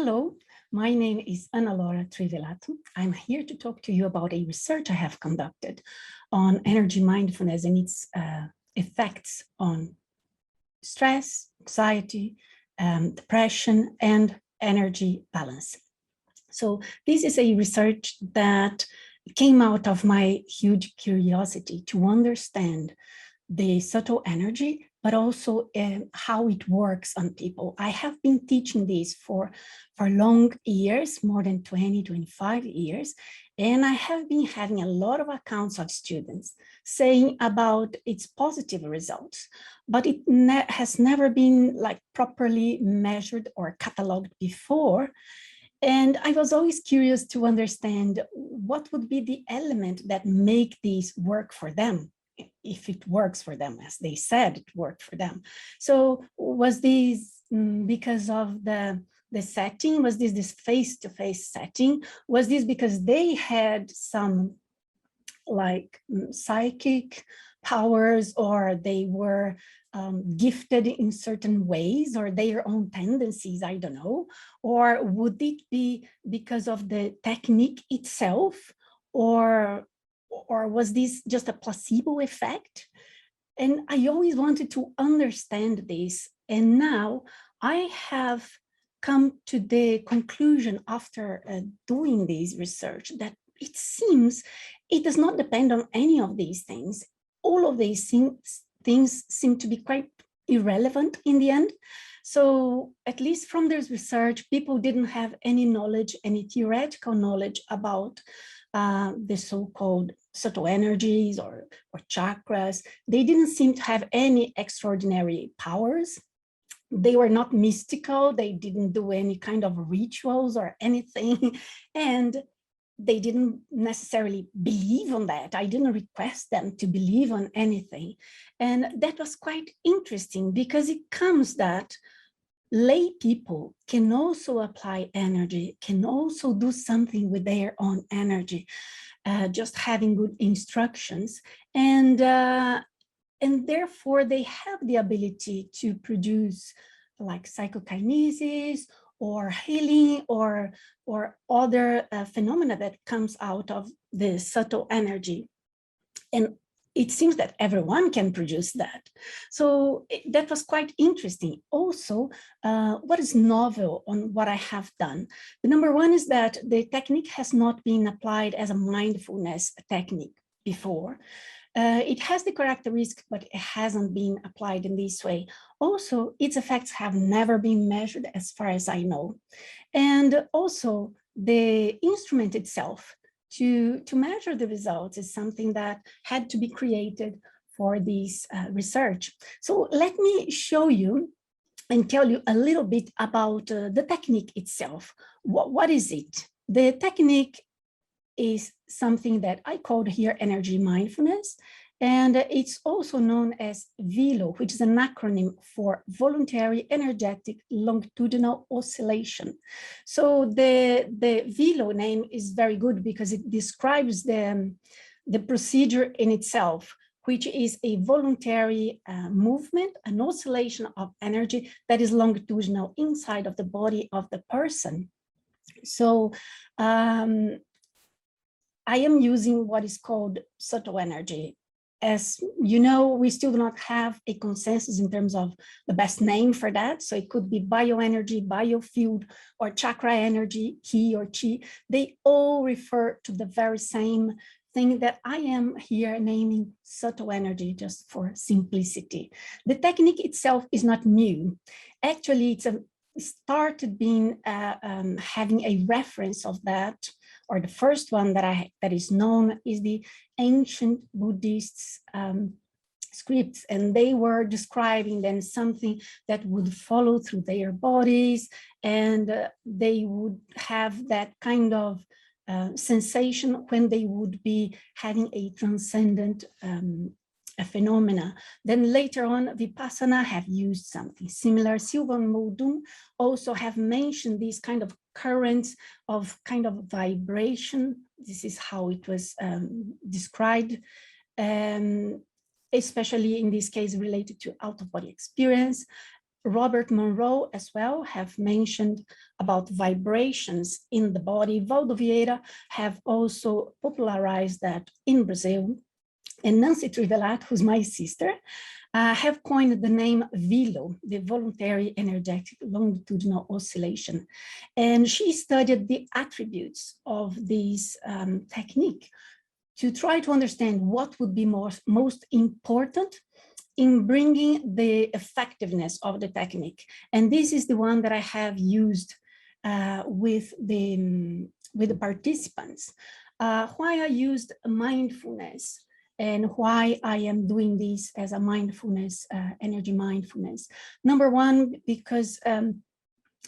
Hello, my name is Analaura Trivellato. I'm here to talk to you about a research I have conducted on energy mindfulness and its effects on stress, anxiety, depression, and energy balance. So this is a research that came out of my huge curiosity to understand the subtle energy, but also how it works on people. I have been teaching this for long years, more than 20, 25 years, and I have been having a lot of accounts of students saying about its positive results, but it has never been like properly measured or cataloged before. And I was always curious to understand what would be the element that make these work for them, if it works for them, as they said it worked for them. So was this because of the setting? Was this face-to-face setting? Was this because they had some like psychic powers, or they were gifted in certain ways, or their own tendencies, I don't know? Or would it be because of the technique itself, or was this just a placebo effect? And I always wanted to understand this. And now I have come to the conclusion after doing this research that it seems it does not depend on any of these things. All of these things seem to be quite irrelevant in the end. So at least from this research, people didn't have any knowledge, any theoretical knowledge about the so-called subtle energies or chakras. They didn't seem to have any extraordinary powers. They were not mystical. They didn't do any kind of rituals or anything. And they didn't necessarily believe on that. I didn't request them to believe on anything. And that was quite interesting, because it comes that lay people can also apply energy, can also do something with their own energy, just having good instructions. And therefore they have the ability to produce like psychokinesis or healing or other phenomena that comes out of the subtle energy. And it seems that everyone can produce that. So that was quite interesting. Also, what is novel on what I have done? The number one is that the technique has not been applied as a mindfulness technique before. It has the characteristic, but it hasn't been applied in this way. Also, its effects have never been measured as far as I know. And also the instrument itself to measure the results is something that had to be created for this research. So let me show you and tell you a little bit about the technique itself. What is it? The technique is something that I called here energy mindfulness, and it's also known as VELO, which is an acronym for voluntary energetic longitudinal oscillation. So the VELO name is very good because it describes the procedure in itself, which is a voluntary movement, an oscillation of energy that is longitudinal inside of the body of the person. So I am using what is called subtle energy. As you know, we still do not have a consensus in terms of the best name for that. So it could be bioenergy, biofield, or chakra energy, he or chi. They all refer to the very same thing that I am here naming subtle energy, just for simplicity. The technique itself is not new. Actually, it's started being having a reference of that, or the first one that is known is the ancient Buddhist scripts, and they were describing then something that would follow through their bodies, and they would have that kind of sensation when they would be having a transcendent a phenomena. Then later on, Vipassana have used something similar. Silvan Muldoon also have mentioned these kind of currents of kind of vibration. This is how it was described, especially in this case related to out-of-body experience. Robert Monroe as well have mentioned about vibrations in the body. Valdo Vieira have also popularized that in Brazil. And Nancy Trivellato, who's my sister, have coined the name VELO, the voluntary energetic longitudinal oscillation. And she studied the attributes of this technique to try to understand what would be most important in bringing the effectiveness of the technique. And this is the one that I have used with the participants. Why I used mindfulness and why I am doing this as a mindfulness, energy mindfulness. Number one, because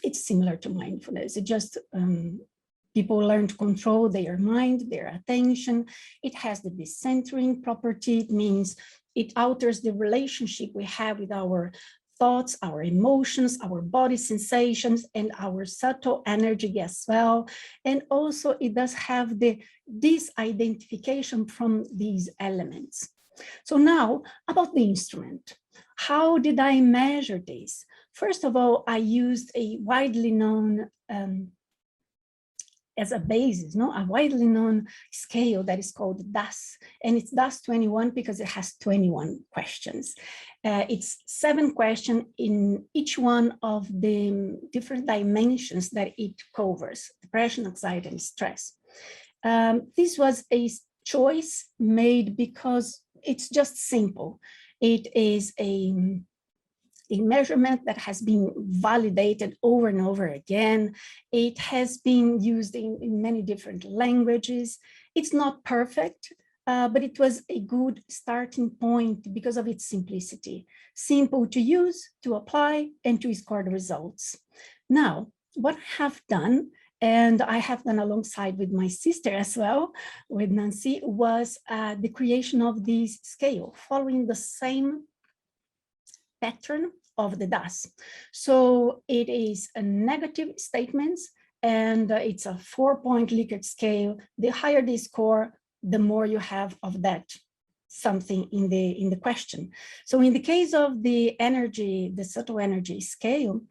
it's similar to mindfulness. It just, people learn to control their mind, their attention. It has the decentering property. It means it alters the relationship we have with our thoughts, our emotions, our body sensations, and our subtle energy as well. And also it does have the disidentification from these elements. So now about the instrument. How did I measure this? First of all, I used a widely known as a basis, a widely known scale that is called DAS, and it's DAS 21 because it has 21 questions. It's 7 questions in each one of the different dimensions that it covers: depression, anxiety, and stress. This was a choice made because it's just simple. It is a measurement that has been validated over and over again. It has been used in many different languages. It's not perfect, but it was a good starting point because of its simplicity. Simple to use, to apply, and to score the results. Now, what I have done, and I have done alongside with my sister as well, with Nancy, was the creation of this scale, following the same pattern of the DAS. So it is a negative statements, and it's a 4-point Likert scale. The higher the score, the more you have of that something in the question. So in the case of the energy, the subtle energy scale,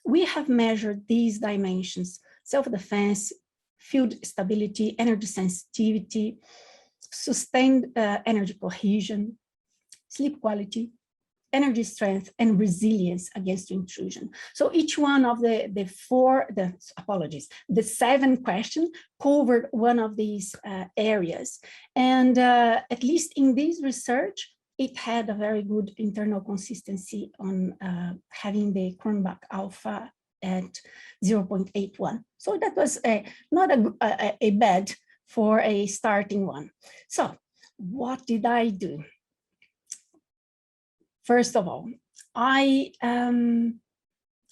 we have measured these dimensions: self-defense, field stability, energy sensitivity, sustained energy cohesion, sleep quality, energy strength, and resilience against intrusion. So each one of the 7 questions covered one of these areas. And at least in this research, it had a very good internal consistency on having the Kronbach alpha at 0.81. So that was not a bad for a starting one. So what did I do? First of all, I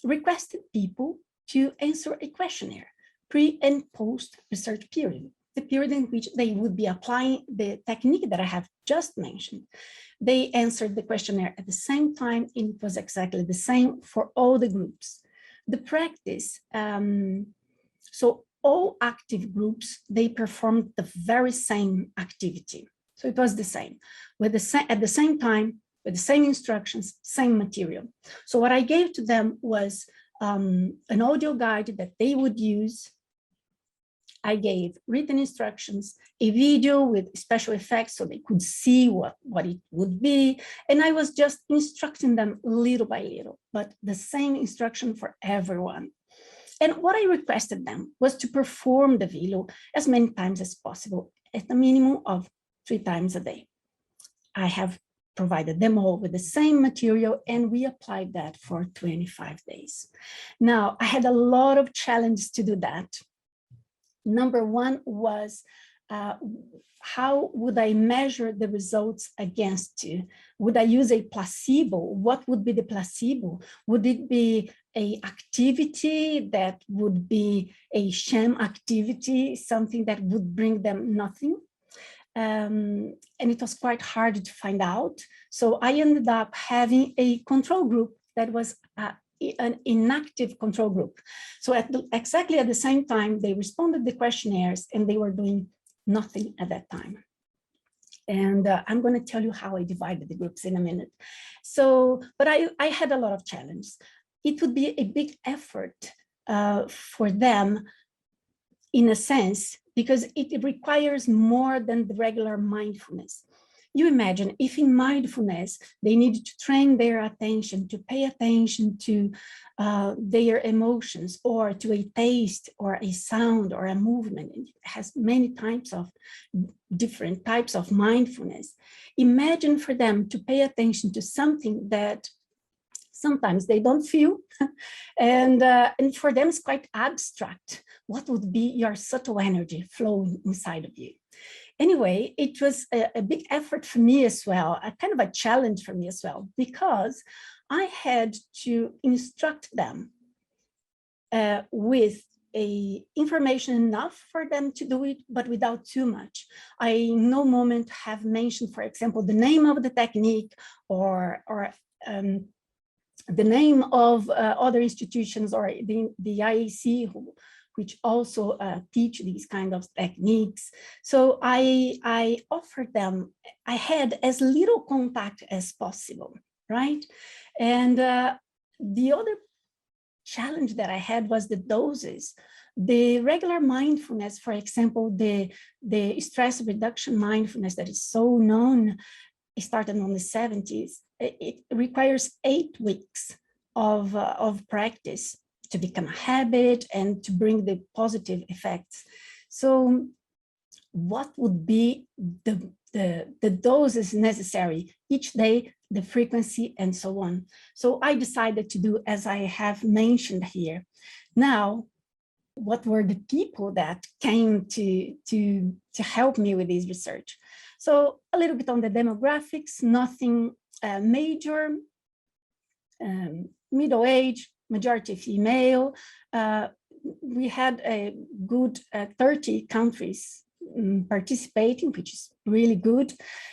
requested people to answer a questionnaire, pre and post research period, the period in which they would be applying the technique that I have just mentioned. They answered the questionnaire at the same time, and it was exactly the same for all the groups. The practice, so all active groups, they performed the very same activity. So it was the same, at the same time, with the same instructions, same material. So what I gave to them was an audio guide that they would use. I gave written instructions, a video with special effects so they could see what it would be. And I was just instructing them little by little, but the same instruction for everyone. And what I requested them was to perform the VELO as many times as possible, at a minimum of 3 times a day. I have provided them all with the same material, and we applied that for 25 days. Now, I had a lot of challenges to do that. Number one was, how would I measure the results against you? Would I use a placebo? What would be the placebo? Would it be an activity that would be a sham activity, something that would bring them nothing? And it was quite hard to find out. So I ended up having a control group that was an inactive control group. So exactly at the same time, they responded to the questionnaires and they were doing nothing at that time. And I'm going to tell you how I divided the groups in a minute. So, but I had a lot of challenges. it would be a big effort for them, in a sense, because it requires more than the regular mindfulness. You imagine if in mindfulness, they need to train their attention, to pay attention to their emotions, or to a taste or a sound or a movement. It has many types of different types of mindfulness. Imagine for them to pay attention to something that sometimes they don't feel, and for them it's quite abstract. What would be your subtle energy flowing inside of you? Anyway, it was a big effort for me as well, a kind of a challenge for me as well, because I had to instruct them with information enough for them to do it, but without too much. I in no moment have mentioned, for example, the name of the technique or the name of other institutions or the IAC which also teach these kind of techniques. So I offered them, I had as little contact as possible, right? And the other challenge that I had was the doses. The regular mindfulness, for example, the stress reduction mindfulness that is so known, it started in the 70s. It requires 8 weeks of practice to become a habit and to bring the positive effects. So what would be the doses necessary each day, the frequency, and so on? So I decided to do as I have mentioned here. Now, what were the people that came to help me with this research? So a little bit on the demographics, nothing major, middle age, majority female. We had a good 30 countries participating, which is really good,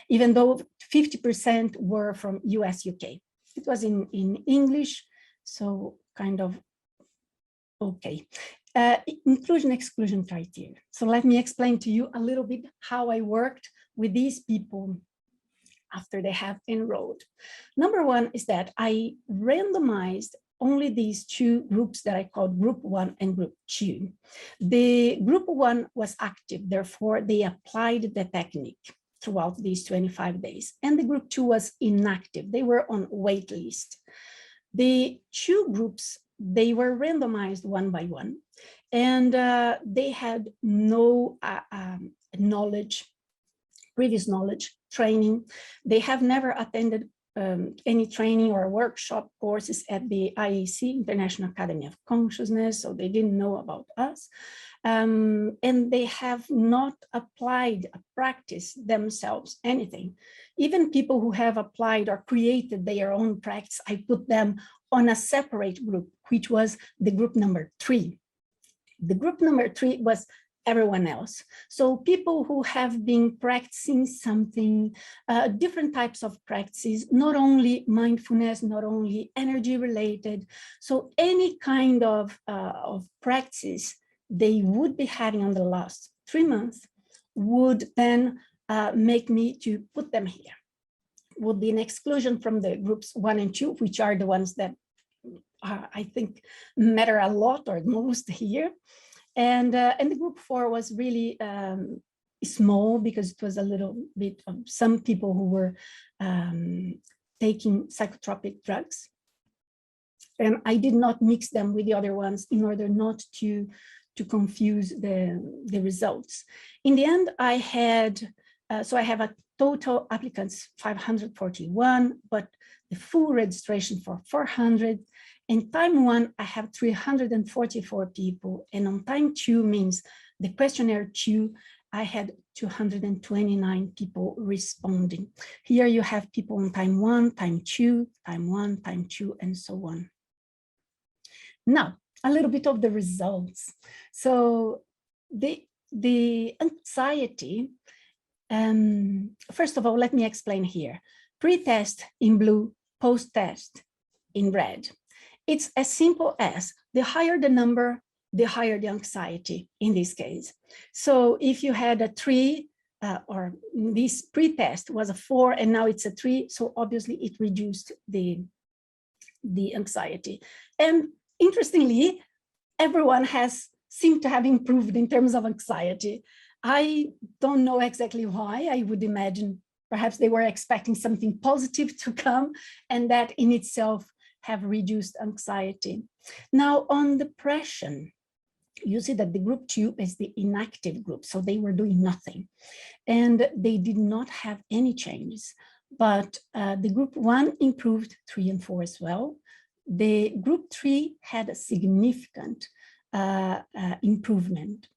even though 50% were from US, UK. It was in English, so kind of okay. Inclusion exclusion criteria. So let me explain to you a little bit how I worked with these people after they have enrolled. Number one is that I randomized only these 2 groups that I called group 1 and group 2. The group 1 was active, therefore they applied the technique throughout these 25 days. And the group 2 was inactive, they were on wait list. The 2 groups, they were randomized one by one, and they had no knowledge, previous knowledge, training. They have never attended any training or workshop courses at the IAC, International Academy of Consciousness, so they didn't know about us. And they have not applied, practiced themselves anything. Even people who have applied or created their own practice, I put them on a separate group, which was the group number 3. The group number 3 was everyone else. So people who have been practicing something, different types of practices, not only mindfulness, not only energy related. So any kind of practice they would be having on the last 3 months would then make me to put them here. Would be an exclusion from the groups 1 and 2, which are the ones that I think matter a lot or most here. And the group 4 was really small because it was a little bit of some people who were taking psychotropic drugs. And I did not mix them with the other ones in order not to confuse the results. In the end, I had, so I have a total applicants 541, but the full registration for 400. In time 1, I have 344 people, and on time 2 means the questionnaire 2, I had 229 people responding. Here you have people on time 1, time 2, time 1, time 2, and so on. Now, a little bit of the results. So the anxiety, first of all, let me explain here. Pre-test in blue, post-test in red. It's as simple as the higher the number, the higher the anxiety in this case. So if you had a 3, or this pre-test was a 4 and now it's a 3, so obviously it reduced the the anxiety. And interestingly, everyone has seemed to have improved in terms of anxiety. I don't know exactly why. I would imagine perhaps they were expecting something positive to come, and that in itself have reduced anxiety. Now, on depression, you see that the group 2 is the inactive group, so they were doing nothing, and they did not have any changes. But the group 1 improved 3 and 4 as well. The group 3 had a significant improvement,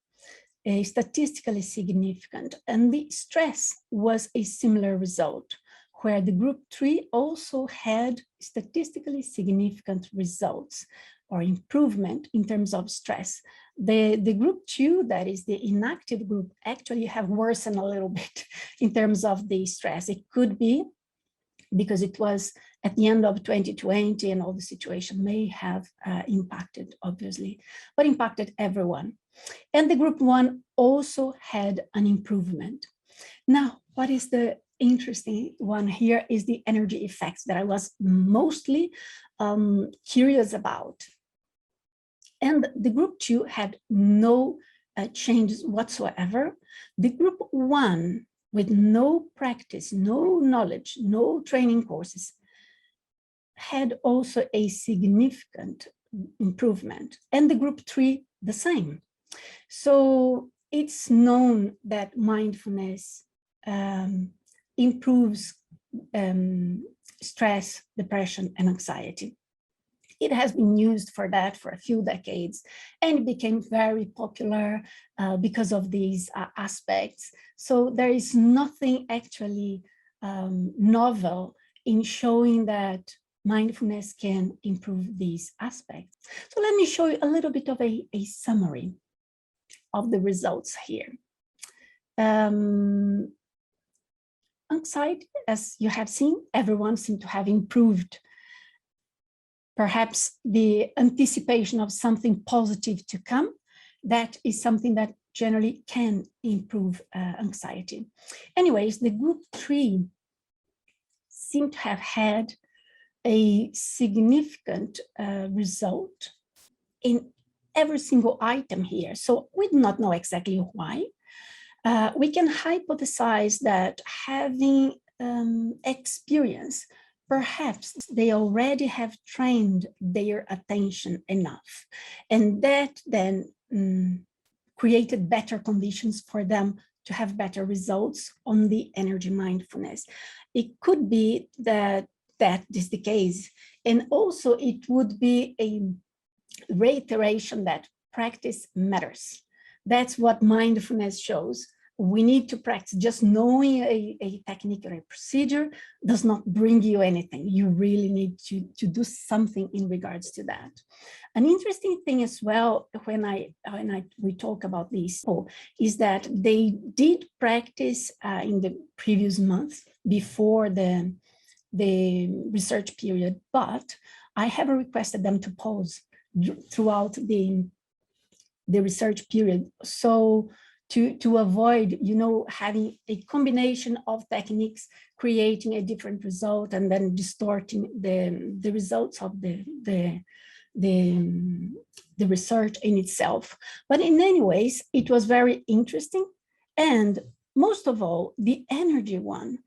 statistically significant, and the stress was a similar result, where the group 3 also had statistically significant results or improvement in terms of stress. The group 2, that is the inactive group, actually have worsened a little bit in terms of the stress. It could be because it was at the end of 2020 and all the situation may have impacted, obviously, but impacted everyone. And the group 1 also had an improvement. Now, what is the interesting one here is the energy effects that I was mostly curious about. And the group 2 had no changes whatsoever. The group 1, with no practice, no knowledge, no training courses, had also a significant improvement. And the group 3, the same. So it's known that mindfulness improves stress, depression, and anxiety. It has been used for that for a few decades, and it became very popular because of these aspects. So there is nothing actually novel in showing that mindfulness can improve these aspects. So let me show you a little bit of a summary of the results here. Anxiety, as you have seen, everyone seemed to have improved. Perhaps the anticipation of something positive to come, that is something that generally can improve anxiety. Anyways, the group 3 seemed to have had a significant result in every single item here. So we do not know exactly why. We can hypothesize that having experience, perhaps they already have trained their attention enough, and that then created better conditions for them to have better results on the energy mindfulness. It could be that that is the case, and also it would be a reiteration that practice matters. That's what mindfulness shows. We need to practice. Just knowing a technique or a procedure does not bring you anything. You really need to do something in regards to that. An interesting thing as well, when we talk about these people, is that they did practice in the previous month before the research period, but I have requested them to pause throughout the research period. So to avoid, having a combination of techniques, creating a different result and then distorting the results of the research in itself. But in any ways, it was very interesting. And most of all, the energy one,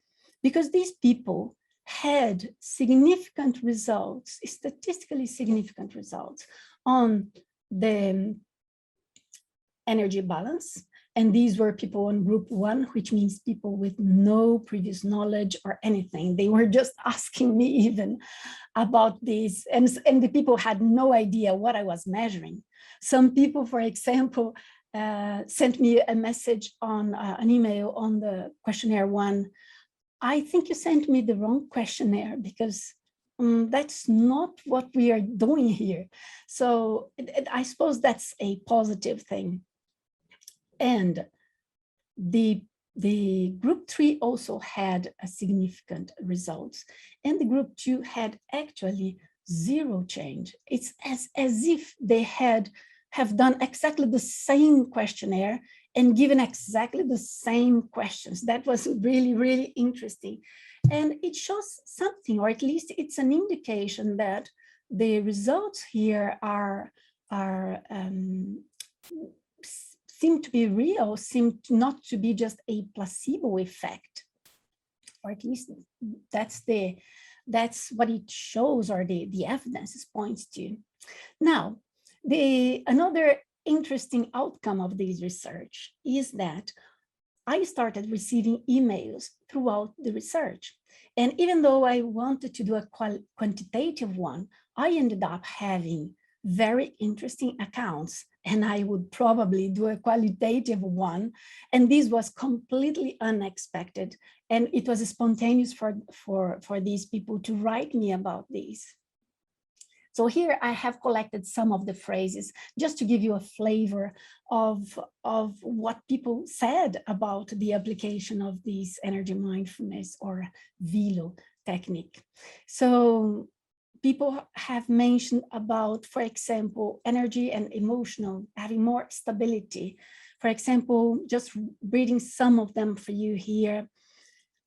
because these people had significant results, statistically significant results on the energy balance. And these were people on group 1, which means people with no previous knowledge or anything. They were just asking me even about this. And the people had no idea what I was measuring. Some people, for example, sent me a message on an email on the questionnaire 1. I think you sent me the wrong questionnaire because that's not what we are doing here. So I suppose that's a positive thing. And the group 3 also had a significant results, and the group 2 had actually 0 change. It's as if they have done exactly the same questionnaire and given exactly the same questions. That was really, really interesting. And it shows something, or at least it's an indication that the results here seem to be real, seem not to be just a placebo effect, or at least that's what it shows, or the evidence points to. Now, another interesting outcome of this research is that I started receiving emails throughout the research. And even though I wanted to do a quantitative one, I ended up having very interesting accounts, and I would probably do a qualitative one. And this was completely unexpected. And it was spontaneous for these people to write me about this. So here I have collected some of the phrases just to give you a flavor of what people said about the application of this energy mindfulness or VELO technique. So people have mentioned about, for example, energy and emotional, having more stability. For example, just reading some of them for you here.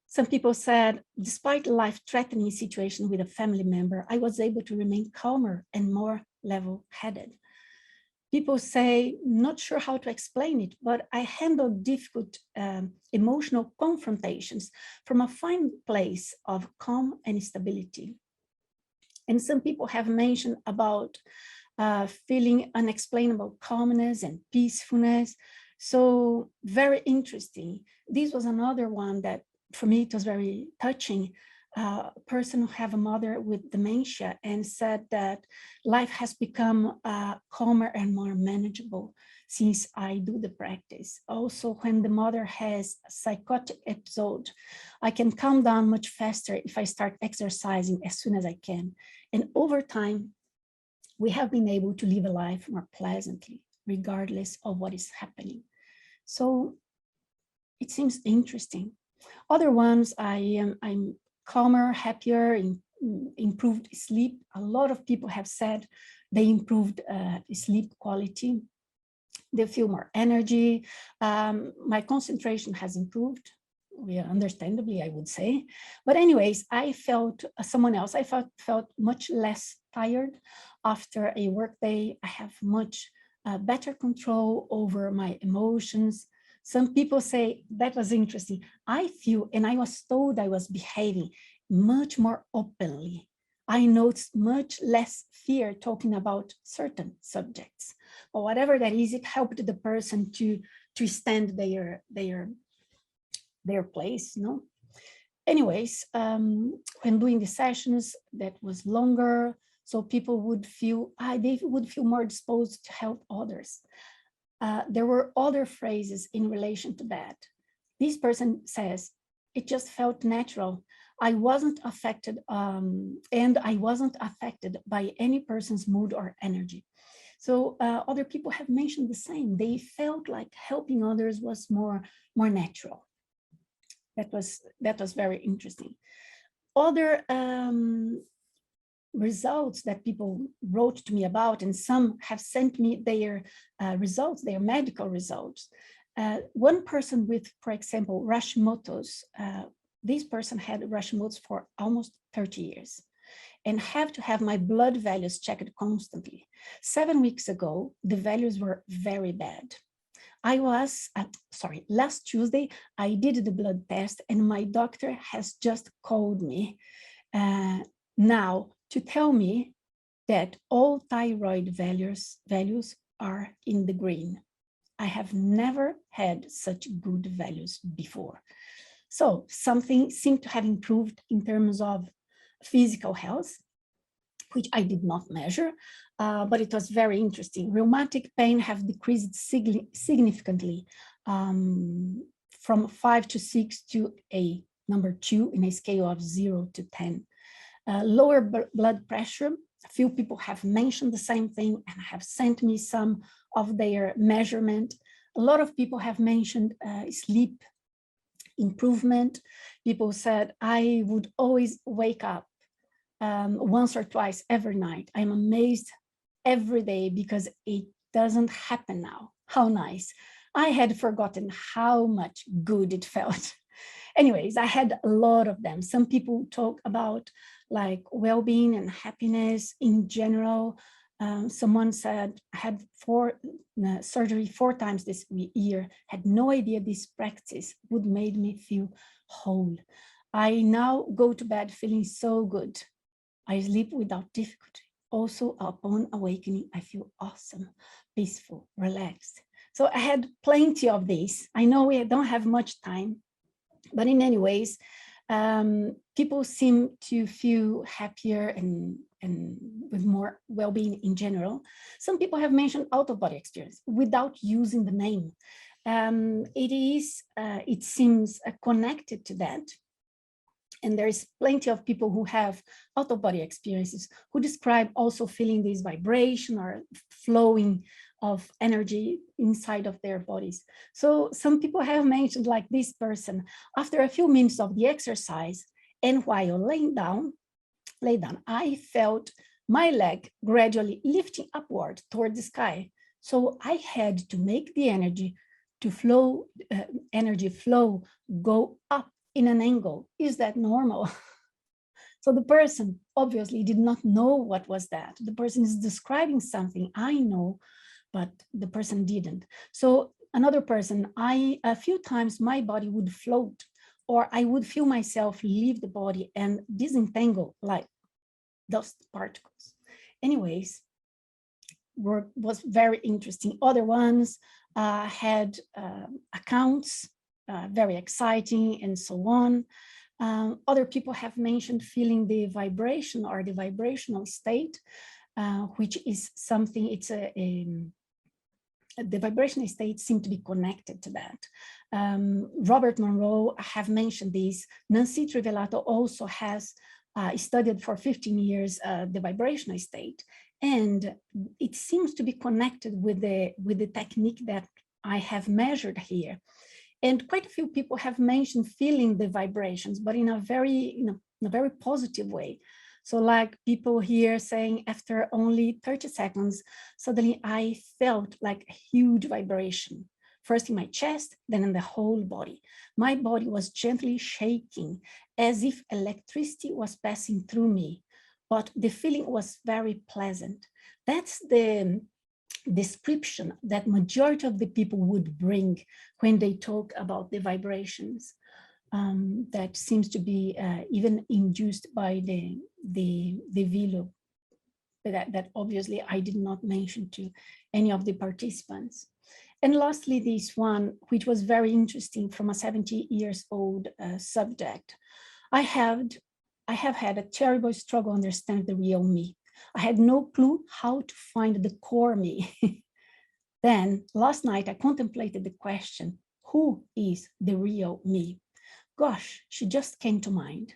Some people said, despite a life-threatening situation with a family member, I was able to remain calmer and more level-headed. People say, not sure how to explain it, but I handled difficult emotional confrontations from a fine place of calm and stability. And some people have mentioned about feeling unexplainable calmness and peacefulness. So very interesting. This was another one that for me, it was very touching. A person who have a mother with dementia and said that life has become calmer and more manageable since I do the practice. Also, when the mother has a psychotic episode, I can calm down much faster if I start exercising as soon as I can. And over time, we have been able to live a life more pleasantly, regardless of what is happening. So it seems interesting. Other ones, I'm calmer, happier, improved sleep. A lot of people have said they improved sleep quality. They feel more energy. My concentration has improved. Yeah, understandably, I would say. But anyways, I felt I felt much less tired after a work day. I have much better control over my emotions. Some people say, that was interesting. I feel, and I was told I was behaving much more openly. I noticed much less fear talking about certain subjects, or whatever that is. It helped the person to stand their place, no? Anyways, when doing the sessions, that was longer, so people would feel, they would feel more disposed to help others. There were other phrases in relation to that. This person says, it just felt natural. I wasn't affected, and I wasn't affected by any person's mood or energy. So other people have mentioned the same. They felt like helping others was more natural. That was very interesting. Other results that people wrote to me about, and some have sent me their results, their medical results. One person with, for example, Hashimoto's, this person had Hashimoto's for almost 30 years and have to have my blood values checked constantly. 7 weeks ago, the values were very bad. I was, last Tuesday, I did the blood test and my doctor has just called me now to tell me that all thyroid values are in the green. I have never had such good values before. So something seemed to have improved in terms of physical health, which I did not measure, but it was very interesting. Rheumatic pain have decreased significantly from 5 to 6 to a number 2 in a scale of 0 to 10. Lower blood pressure, a few people have mentioned the same thing and have sent me some of their measurement. A lot of people have mentioned sleep improvement. People said, I would always wake up once or twice every night. I'm amazed every day because it doesn't happen now. How nice. I had forgotten how much good it felt. anyways, I had a lot of them. Some people talk about like well-being and happiness in general. Someone said, I had surgery 4 times this year, had no idea this practice would make me feel whole. I now go to bed feeling so good. I sleep without difficulty. Also, upon awakening, I feel awesome, peaceful, relaxed. So I had plenty of these. I know we don't have much time, but in any ways, people seem to feel happier and with more well-being in general. Some people have mentioned out-of-body experience without using the name. It seems connected to that. And there's plenty of people who have out-of-body experiences who describe also feeling this vibration or flowing of energy inside of their bodies. So some people have mentioned, like this person, after a few minutes of the exercise and while laying down, I felt my leg gradually lifting upward toward the sky. So I had to make the energy flow go up in an angle. Is that normal? So the person obviously did not know what was that. The person is describing something I know, but the person didn't. So another person, a few times my body would float, or I would feel myself leave the body and disentangle like dust particles. Anyways, was very interesting. Other ones had accounts, very exciting, and so on. Other people have mentioned feeling the vibration or the vibrational state, which is something, the vibrational state seem to be connected to that. Robert Monroe have mentioned this. Nancy Trivellato also has studied for 15 years the vibrational state, and it seems to be connected with the technique that I have measured here. And quite a few people have mentioned feeling the vibrations, but in a very positive way. So like people here saying after only 30 seconds, suddenly I felt like a huge vibration, first in my chest, then in the whole body. My body was gently shaking as if electricity was passing through me, but the feeling was very pleasant. That's the description that majority of the people would bring when they talk about the vibrations. That seems to be even induced by the VELO, that obviously I did not mention to any of the participants. And lastly, this one, which was very interesting from a 70-year-old subject. I have had a terrible struggle to understand the real me. I had no clue how to find the core me. Then last night I contemplated the question, who is the real me? Gosh, she just came to mind.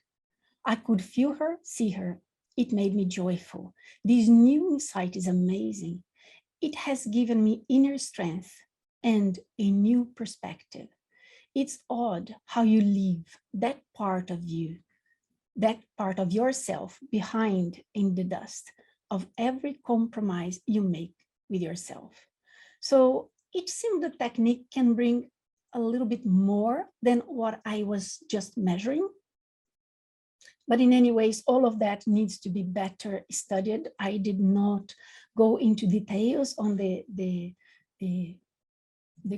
I could feel her, see her. It made me joyful. This new insight is amazing. It has given me inner strength and a new perspective. It's odd how you leave that part of you, that part of yourself behind in the dust of every compromise you make with yourself. So it seems the technique can bring a little bit more than what I was just measuring. But in any ways, all of that needs to be better studied. I did not go into details on the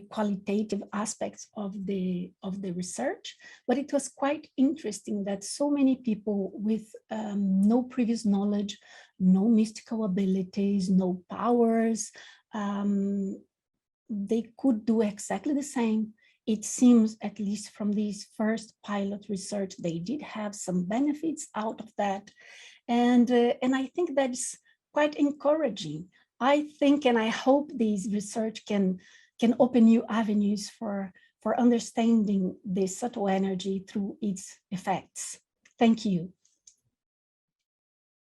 qualitative aspects of the research, but it was quite interesting that so many people with no previous knowledge, no mystical abilities, no powers, they could do exactly the same. It seems, at least from this first pilot research, they did have some benefits out of that. And I think that's quite encouraging. I think and I hope this research can open new avenues for understanding the subtle energy through its effects. Thank you.